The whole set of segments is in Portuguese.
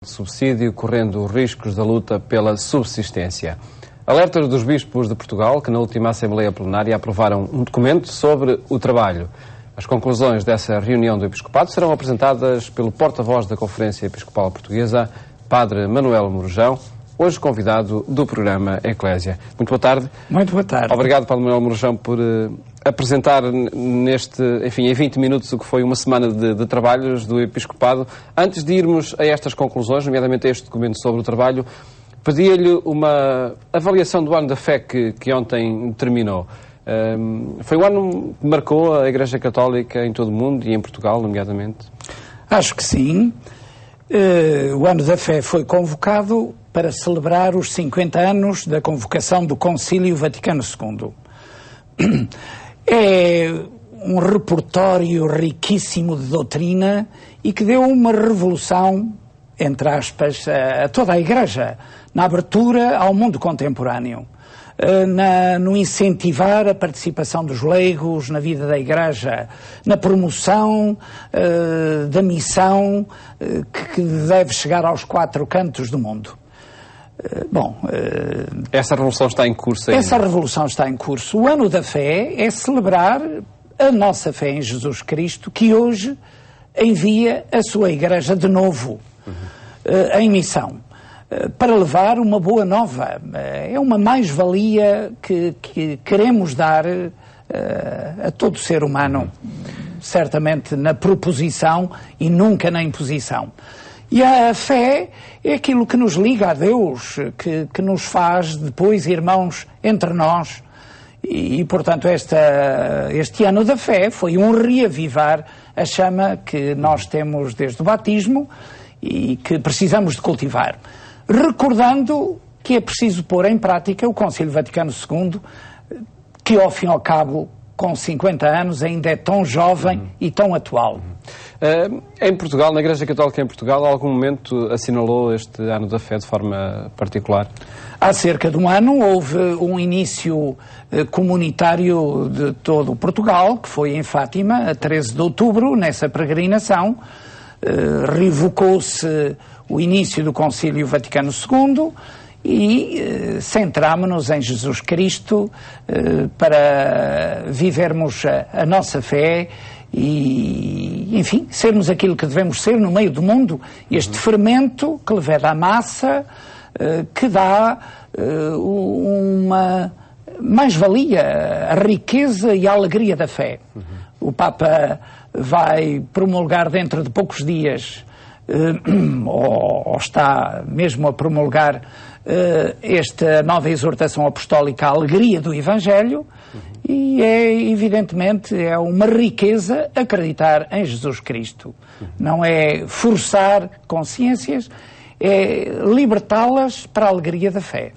Subsídio, correndo riscos da luta pela subsistência. Alertas dos bispos de Portugal, que na última Assembleia Plenária aprovaram um documento sobre o trabalho. As conclusões dessa reunião do Episcopado serão apresentadas pelo porta-voz da Conferência Episcopal Portuguesa, Padre Manuel Morujão, hoje convidado do programa Eclésia. Muito boa tarde. Muito boa tarde. Obrigado, Padre Manuel Morujão, por apresentar em 20 minutos o que foi uma semana de trabalhos do Episcopado. Antes de irmos a estas conclusões, nomeadamente a este documento sobre o trabalho, pedia-lhe uma avaliação do ano da fé que ontem terminou. Foi um ano que marcou a Igreja Católica em todo o mundo e em Portugal, nomeadamente? Acho que sim. O ano da fé foi convocado para celebrar os 50 anos da convocação do Concílio Vaticano II. É um repertório riquíssimo de doutrina e que deu uma revolução, entre aspas, a toda a Igreja, na abertura ao mundo contemporâneo, no incentivar a participação dos leigos na vida da Igreja, na promoção da missão que deve chegar aos 4 cantos do mundo. Essa revolução está em curso ainda. Essa revolução está em curso. O ano da fé é celebrar a nossa fé em Jesus Cristo, que hoje envia a sua Igreja de novo em missão, para levar uma boa nova. É uma mais-valia que queremos dar a todo ser humano, certamente na proposição e nunca na imposição. E a fé é aquilo que nos liga a Deus, que nos faz depois irmãos entre nós. E portanto, este ano da fé foi um reavivar a chama que nós temos desde o batismo e que precisamos de cultivar. Recordando que é preciso pôr em prática o Concílio Vaticano II, que ao fim e ao cabo, com 50 anos, ainda é tão jovem e tão atual. Em Portugal, na Igreja Católica em Portugal, a algum momento assinalou este ano da fé de forma particular? Há cerca de um ano houve um início comunitário de todo o Portugal, que foi em Fátima, a 13 de outubro, nessa peregrinação. Revocou-se o início do Concílio Vaticano II e centrámonos em Jesus Cristo para vivermos a nossa fé e, enfim, sermos aquilo que devemos ser no meio do mundo, este fermento que leveda a massa, que dá uma mais-valia, a riqueza e a alegria da fé. O Papa vai promulgar dentro de poucos dias, ou está mesmo a promulgar, esta nova exortação apostólica à alegria do Evangelho, e evidentemente é uma riqueza acreditar em Jesus Cristo. Não é forçar consciências, é libertá-las para a alegria da fé.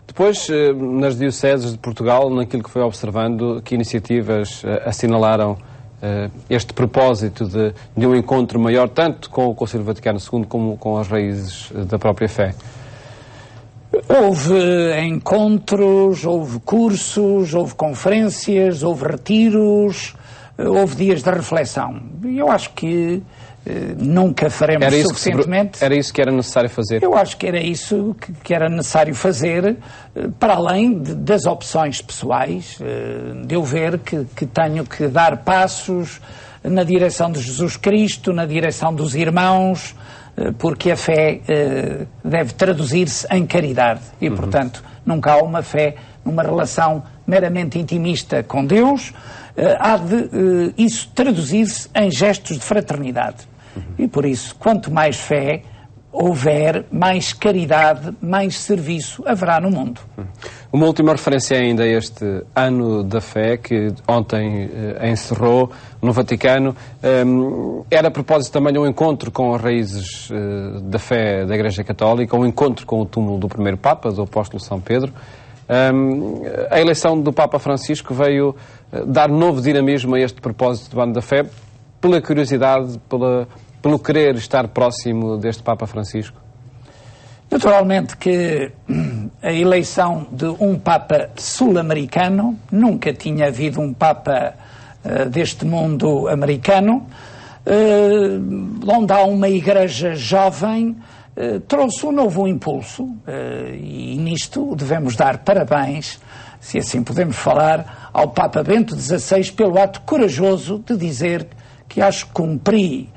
Depois, nas dioceses de Portugal, naquilo que foi observando, que iniciativas assinalaram este propósito de um encontro maior, tanto com o Concílio Vaticano II como com as raízes da própria fé? Houve encontros, houve cursos, houve conferências, houve retiros, houve dias de reflexão. E eu acho que nunca faremos suficientemente. Era isso que era necessário fazer? Eu acho que era isso que era necessário fazer, para além das opções pessoais, de eu ver que tenho que dar passos na direção de Jesus Cristo, na direção dos irmãos, porque a fé deve traduzir-se em caridade e, portanto, nunca há uma fé numa relação meramente intimista com Deus, há de isso traduzir-se em gestos de fraternidade. E por isso, quanto mais fé houver, mais caridade, mais serviço haverá no mundo. Uma última referência ainda a este ano da fé, que ontem encerrou no Vaticano. Era a propósito também de um encontro com as raízes da fé da Igreja Católica, um encontro com o túmulo do primeiro Papa, do Apóstolo São Pedro. A eleição do Papa Francisco veio dar novo dinamismo a este propósito do ano da fé, pela curiosidade, pelo querer estar próximo deste Papa Francisco? Naturalmente que a eleição de um Papa sul-americano, nunca tinha havido um Papa deste mundo americano, onde há uma igreja jovem, trouxe um novo impulso e nisto devemos dar parabéns, se assim podemos falar, ao Papa Bento XVI pelo ato corajoso de dizer que acho que cumpri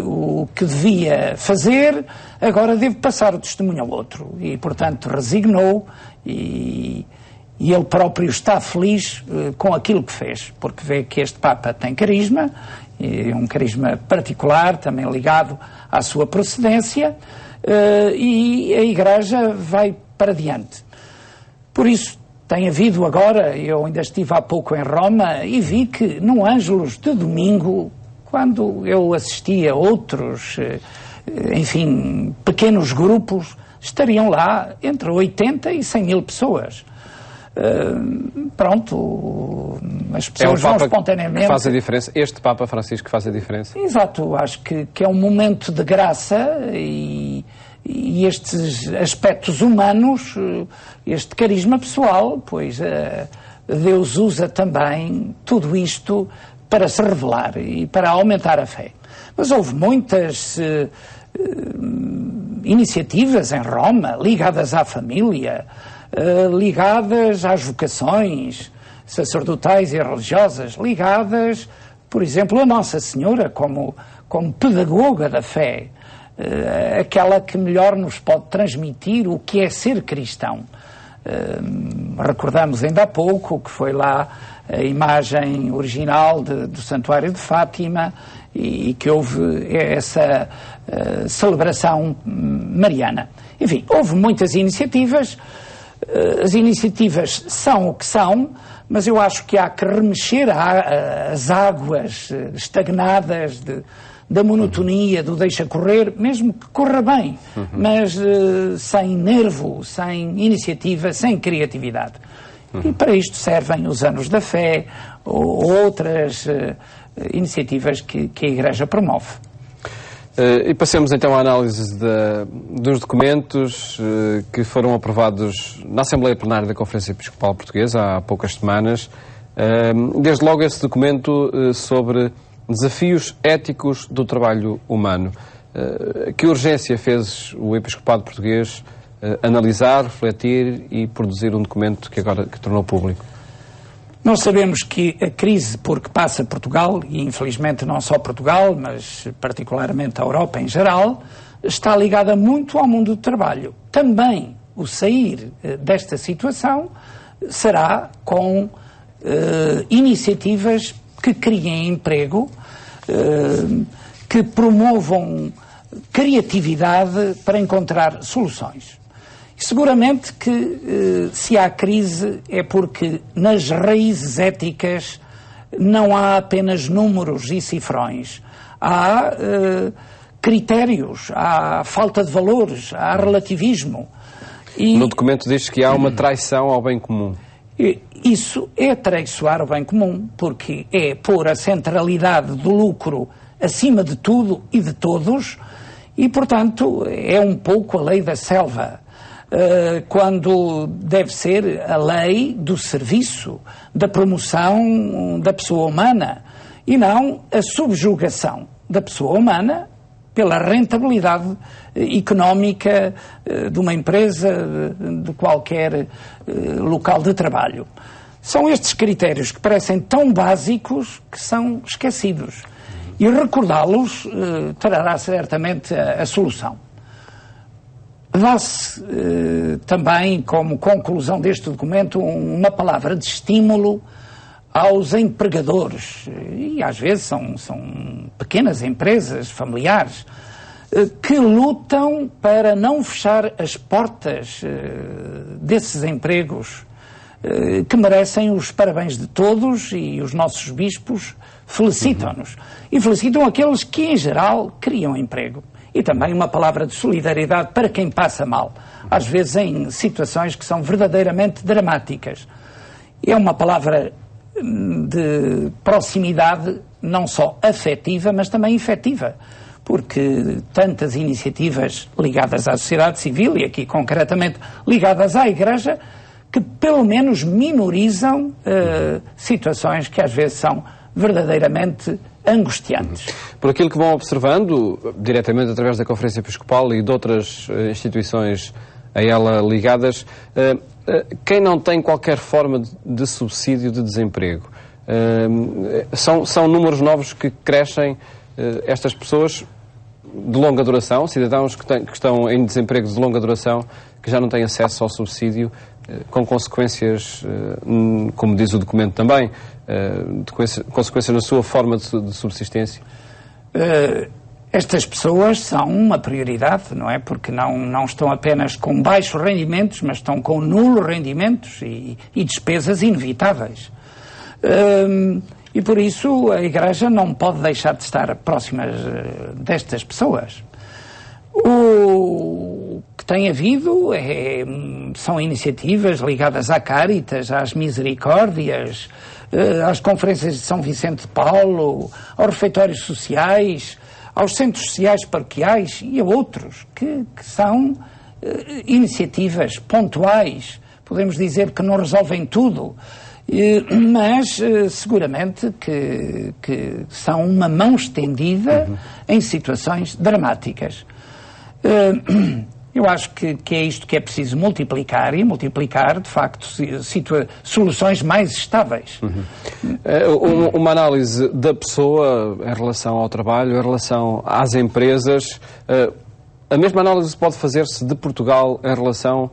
o que devia fazer, agora devo passar o testemunho ao outro. E, portanto, resignou e ele próprio está feliz com aquilo que fez, porque vê que este Papa tem carisma, e um carisma particular, também ligado à sua procedência, e a Igreja vai para diante. Por isso, tem havido agora, eu ainda estive há pouco em Roma e vi que no Ângelus de domingo, quando eu assistia a outros, enfim, pequenos grupos, estariam lá entre 80 e 100 mil pessoas. Pronto, as pessoas vão espontaneamente... Faz a diferença. Este Papa Francisco faz a diferença. Exato, acho que é um momento de graça e estes aspectos humanos, este carisma pessoal, pois Deus usa também tudo isto para se revelar e para aumentar a fé. Mas houve muitas iniciativas em Roma ligadas à família, ligadas às vocações sacerdotais e religiosas, ligadas, por exemplo, a Nossa Senhora como pedagoga da fé, aquela que melhor nos pode transmitir o que é ser cristão. Recordamos ainda há pouco que foi lá a imagem original do Santuário de Fátima e que houve essa celebração mariana. Enfim, houve muitas iniciativas. As iniciativas são o que são, mas eu acho que há que remexer as águas estagnadas da monotonia, do deixa correr, mesmo que corra bem, mas sem nervo, sem iniciativa, sem criatividade. E para isto servem os anos da fé ou outras iniciativas que a Igreja promove. E passemos então à análise dos documentos que foram aprovados na Assembleia Plenária da Conferência Episcopal Portuguesa há poucas semanas. Desde logo esse documento sobre desafios éticos do trabalho humano. Que urgência fez o Episcopado Português analisar, refletir e produzir um documento que agora tornou público? Nós sabemos que a crise por que passa Portugal, e infelizmente não só Portugal, mas particularmente a Europa em geral, está ligada muito ao mundo do trabalho. Também o sair desta situação será com iniciativas que criem emprego, que promovam criatividade para encontrar soluções. Seguramente que se há crise é porque nas raízes éticas não há apenas números e cifrões. Há critérios, há falta de valores, há relativismo. E no documento diz que há uma traição ao bem comum. Isso é traiçoar o bem comum, porque é pôr a centralidade do lucro acima de tudo e de todos e, portanto, é um pouco a lei da selva. Quando deve ser a lei do serviço, da promoção da pessoa humana e não a subjugação da pessoa humana pela rentabilidade económica de uma empresa, de qualquer local de trabalho. São estes critérios que parecem tão básicos que são esquecidos e recordá-los trará certamente a solução. Dá-se também, como conclusão deste documento, uma palavra de estímulo aos empregadores, e às vezes são pequenas empresas familiares, que lutam para não fechar as portas desses empregos, que merecem os parabéns de todos, e os nossos bispos felicitam-nos. E felicitam aqueles que, em geral, criam emprego. E também uma palavra de solidariedade para quem passa mal, às vezes em situações que são verdadeiramente dramáticas. É uma palavra de proximidade, não só afetiva, mas também efetiva, porque tantas iniciativas ligadas à sociedade civil, e aqui concretamente ligadas à Igreja, que pelo menos minorizam situações que às vezes são verdadeiramente angustiantes. Por aquilo que vão observando, diretamente através da Conferência Episcopal e de outras instituições a ela ligadas, quem não tem qualquer forma de subsídio de desemprego, são números novos que crescem, estas pessoas de longa duração, cidadãos que estão em desemprego de longa duração, que já não têm acesso ao subsídio, com consequências, como diz o documento também, consequências na sua forma de subsistência? Estas pessoas são uma prioridade, não é? Porque não estão apenas com baixos rendimentos, mas estão com nulos rendimentos e despesas inevitáveis. E por isso a Igreja não pode deixar de estar próxima destas pessoas. O que tem havido são iniciativas ligadas à Caritas, às Misericórdias, às conferências de São Vicente de Paulo, aos refeitórios sociais, aos centros sociais paroquiais e a outros, que são iniciativas pontuais. Podemos dizer que não resolvem tudo, mas seguramente que são uma mão estendida em situações dramáticas. Eu acho que é isto que é preciso multiplicar, e multiplicar, de facto, soluções mais estáveis. Uma análise da pessoa em relação ao trabalho, em relação às empresas, a mesma análise pode fazer-se de Portugal em relação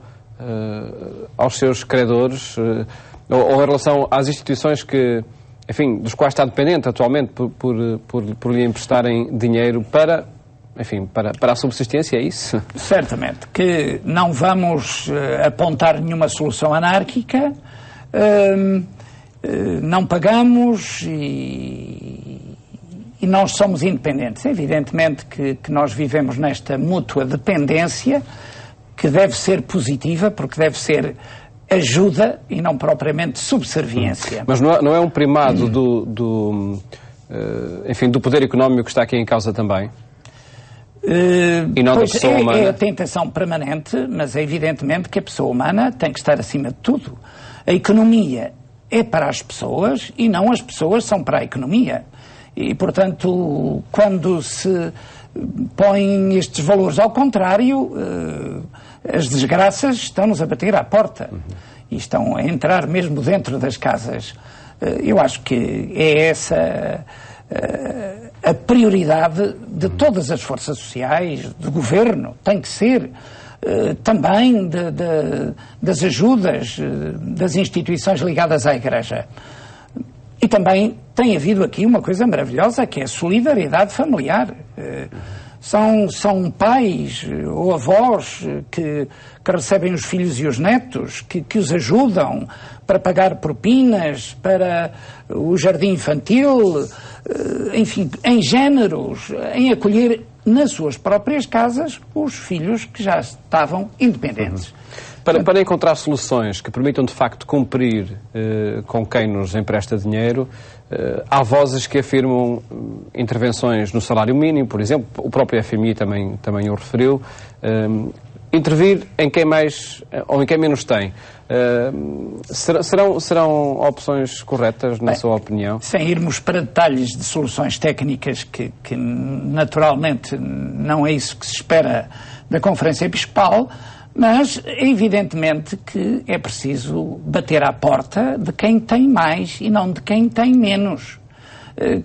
aos seus credores, ou em relação às instituições que, enfim, dos quais está dependente atualmente por lhe emprestarem dinheiro para a subsistência, é isso? Certamente, que não vamos apontar nenhuma solução anárquica, não pagamos e nós somos independentes. Evidentemente que nós vivemos nesta mútua dependência, que deve ser positiva, porque deve ser ajuda e não propriamente subserviência. Mas não é um primado do poder económico que está aqui em causa também? E não da pessoa humana? É a tentação permanente, mas é evidentemente que a pessoa humana tem que estar acima de tudo. A economia é para as pessoas e não as pessoas são para a economia. E, portanto, quando se põem estes valores ao contrário, as desgraças estão-nos a bater à porta e estão a entrar mesmo dentro das casas. Eu acho que é essa a prioridade de todas as forças sociais, do governo, tem que ser também das ajudas das instituições ligadas à Igreja. E também tem havido aqui uma coisa maravilhosa, que é a solidariedade familiar. São pais ou avós que recebem os filhos e os netos, que os ajudam para pagar propinas, para o jardim infantil, enfim, em géneros, em acolher nas suas próprias casas os filhos que já estavam independentes. Para encontrar soluções que permitam, de facto, cumprir com quem nos empresta dinheiro, há vozes que afirmam intervenções no salário mínimo, por exemplo, o próprio FMI também o referiu, intervir em quem mais ou em quem menos tem. Serão opções corretas, na sua opinião? Sem irmos para detalhes de soluções técnicas, que naturalmente não é isso que se espera da Conferência Episcopal, mas evidentemente que é preciso bater à porta de quem tem mais e não de quem tem menos,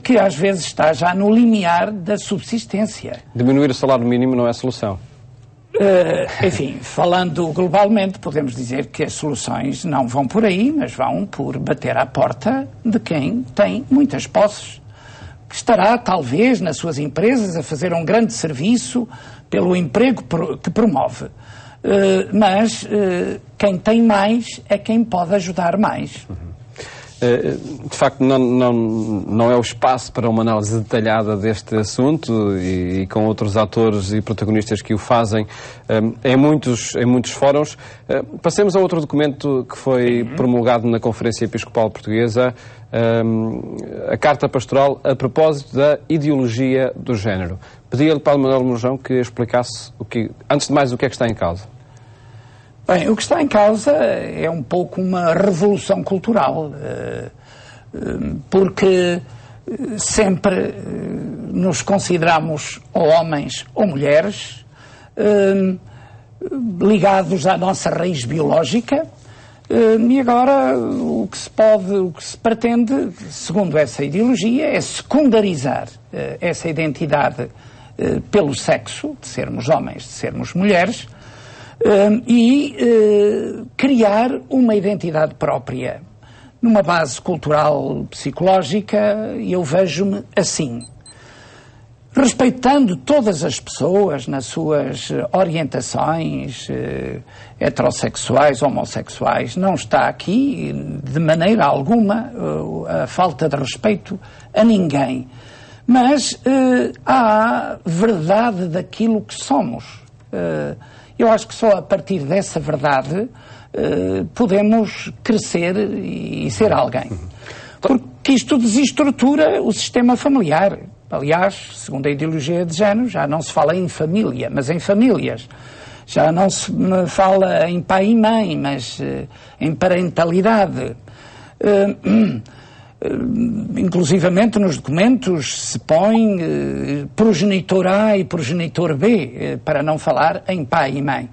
que às vezes está já no limiar da subsistência. Diminuir o salário mínimo não é solução? Enfim, falando globalmente, podemos dizer que as soluções não vão por aí, mas vão por bater à porta de quem tem muitas posses, que estará talvez nas suas empresas a fazer um grande serviço pelo emprego que promove. Mas quem tem mais é quem pode ajudar mais. De facto, não é o espaço para uma análise detalhada deste assunto e com outros atores e protagonistas que o fazem em muitos fóruns. Passemos a outro documento que foi promulgado na Conferência Episcopal Portuguesa, a Carta Pastoral a propósito da ideologia do género. Pedi-lhe, Padre Manuel Mourão, que explicasse, antes de mais, o que é que está em causa. Bem, o que está em causa é um pouco uma revolução cultural, porque sempre nos consideramos ou homens ou mulheres, ligados à nossa raiz biológica, e agora o que se pretende, segundo essa ideologia, é secundarizar essa identidade pelo sexo, de sermos homens, de sermos mulheres, e criar uma identidade própria. Numa base cultural, psicológica, eu vejo-me assim. Respeitando todas as pessoas nas suas orientações heterossexuais, homossexuais, não está aqui, de maneira alguma, a falta de respeito a ninguém. Mas há verdade daquilo que somos. Eu acho que só a partir dessa verdade podemos crescer e ser alguém. Porque isto desestrutura o sistema familiar. Aliás, segundo a ideologia de género, já não se fala em família, mas em famílias. Já não se fala em pai e mãe, mas em parentalidade. Inclusivamente nos documentos se põe progenitor A e progenitor B, para não falar em pai e mãe.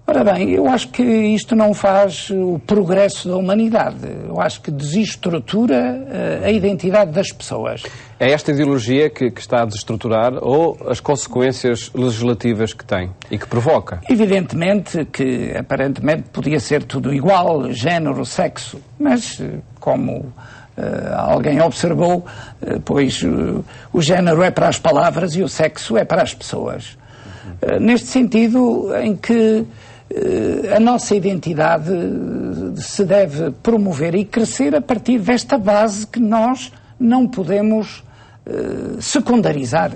Ora bem, eu acho que isto não faz o progresso da humanidade. Eu acho que desestrutura a identidade das pessoas. É esta ideologia que está a desestruturar ou as consequências legislativas que tem e que provoca? Evidentemente que, aparentemente, podia ser tudo igual, género, sexo, mas, como alguém observou, pois o género é para as palavras e o sexo é para as pessoas. Neste sentido em que a nossa identidade se deve promover e crescer a partir desta base que nós não podemos secundarizar.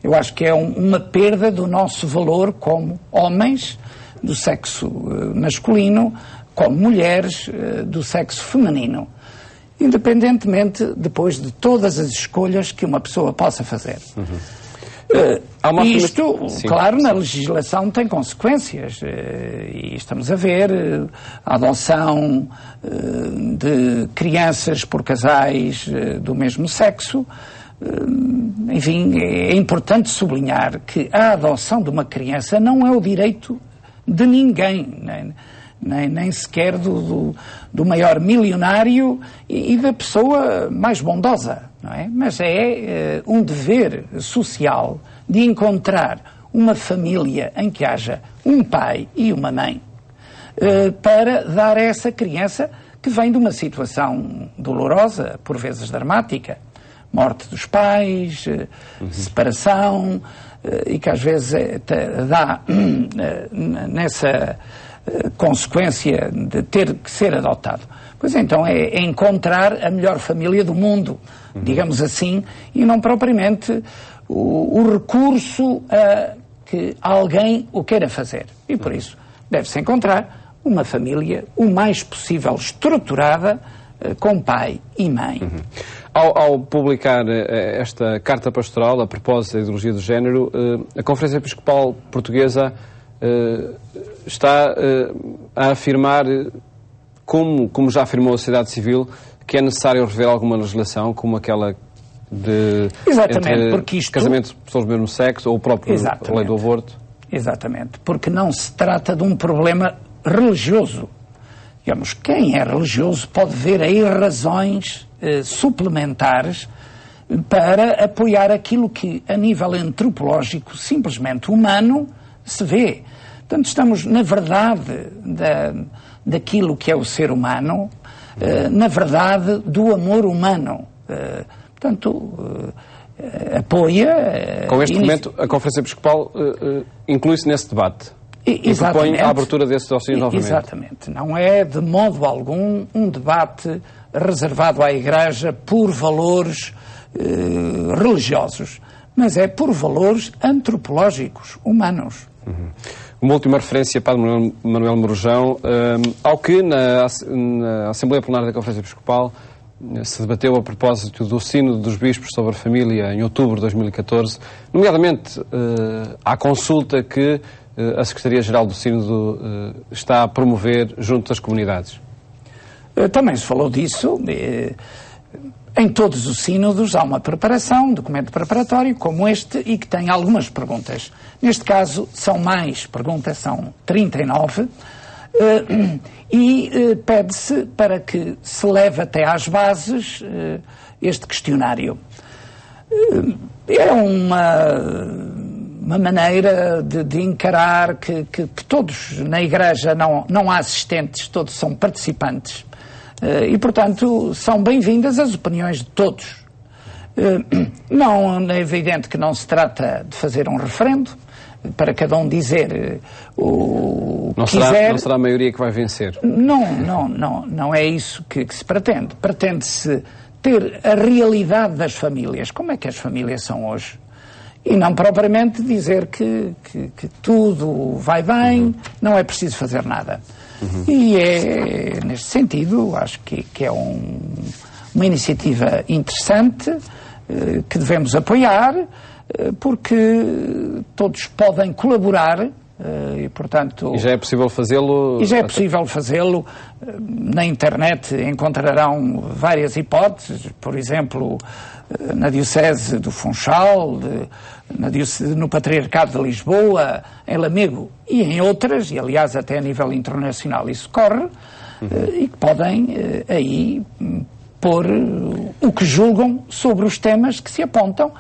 Eu acho que é uma perda do nosso valor como homens do sexo masculino, como mulheres do sexo feminino, independentemente depois de todas as escolhas que uma pessoa possa fazer. Isto, claro, na legislação tem consequências e estamos a ver a adoção de crianças por casais do mesmo sexo. Enfim, é importante sublinhar que a adoção de uma criança não é o direito de ninguém, nem sequer do maior milionário e da pessoa mais bondosa, não é? Mas é um dever social de encontrar uma família em que haja um pai e uma mãe para dar a essa criança que vem de uma situação dolorosa, por vezes dramática, morte dos pais, separação, e que às vezes dá nessa consequência de ter que ser adotado. Pois então é encontrar a melhor família do mundo, digamos assim, e não propriamente o recurso a que alguém o queira fazer. E por isso deve-se encontrar uma família o mais possível estruturada, com pai e mãe. Ao publicar esta carta pastoral a propósito da ideologia do género, a Conferência Episcopal Portuguesa está a afirmar, como já afirmou a sociedade civil, que é necessário rever alguma legislação, como aquela de porque isto... casamento de pessoas do mesmo sexo ou o próprio lei do aborto. Exatamente, porque não se trata de um problema religioso. Digamos, quem é religioso pode ver aí razões suplementares para apoiar aquilo que, a nível antropológico, simplesmente humano, se vê. Portanto, estamos na verdade daquilo que é o ser humano, na verdade do amor humano. Portanto, apoia... Com este documento, a Conferência Episcopal inclui-se nesse debate. E propõe a abertura desses dossiês novamente. Exatamente. Não é, de modo algum, um debate reservado à Igreja por valores religiosos, mas é por valores antropológicos, humanos. Uma última referência, Padre Manuel Morujão, ao que na Assembleia Plenária da Conferência Episcopal se debateu a propósito do Sínodo dos Bispos sobre a Família em outubro de 2014, nomeadamente à consulta que a Secretaria-Geral do Sínodo está a promover junto das comunidades. Também se falou disso. Em todos os sínodos há uma preparação, um documento preparatório como este e que tem algumas perguntas. Neste caso são mais perguntas, são 39, e pede-se para que se leve até às bases este questionário. É uma maneira de encarar que todos na Igreja não há assistentes, todos são participantes. E, portanto, são bem-vindas as opiniões de todos. Não é evidente que não se trata de fazer um referendo, para cada um dizer o que quiser. Não será a maioria que vai vencer? Não é isso que se pretende. Pretende-se ter a realidade das famílias. Como é que as famílias são hoje? E não propriamente dizer que tudo vai bem, não é preciso fazer nada. E é, neste sentido, acho que é uma iniciativa interessante, que devemos apoiar, porque todos podem colaborar, e, portanto... E já é possível fazê-lo? E já é possível fazê-lo. Na internet encontrarão várias hipóteses, por exemplo, na Diocese do Funchal, no Patriarcado de Lisboa, em Lamego e em outras, e aliás até a nível internacional isso corre, e que podem aí pôr o que julgam sobre os temas que se apontam,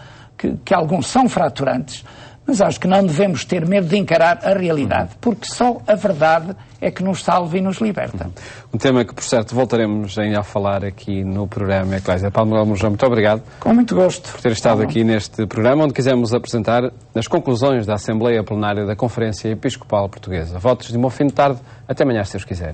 que alguns são fraturantes, mas acho que não devemos ter medo de encarar a realidade, porque só a verdade é que nos salva e nos liberta. Um tema que, por certo, voltaremos ainda a falar aqui no programa Eclésia. Padre Manuel Murjão, muito obrigado. Com muito gosto. Por ter estado aqui neste programa, onde quisemos apresentar as conclusões da Assembleia Plenária da Conferência Episcopal Portuguesa. Votos de um bom fim de tarde. Até amanhã, se Deus quiser.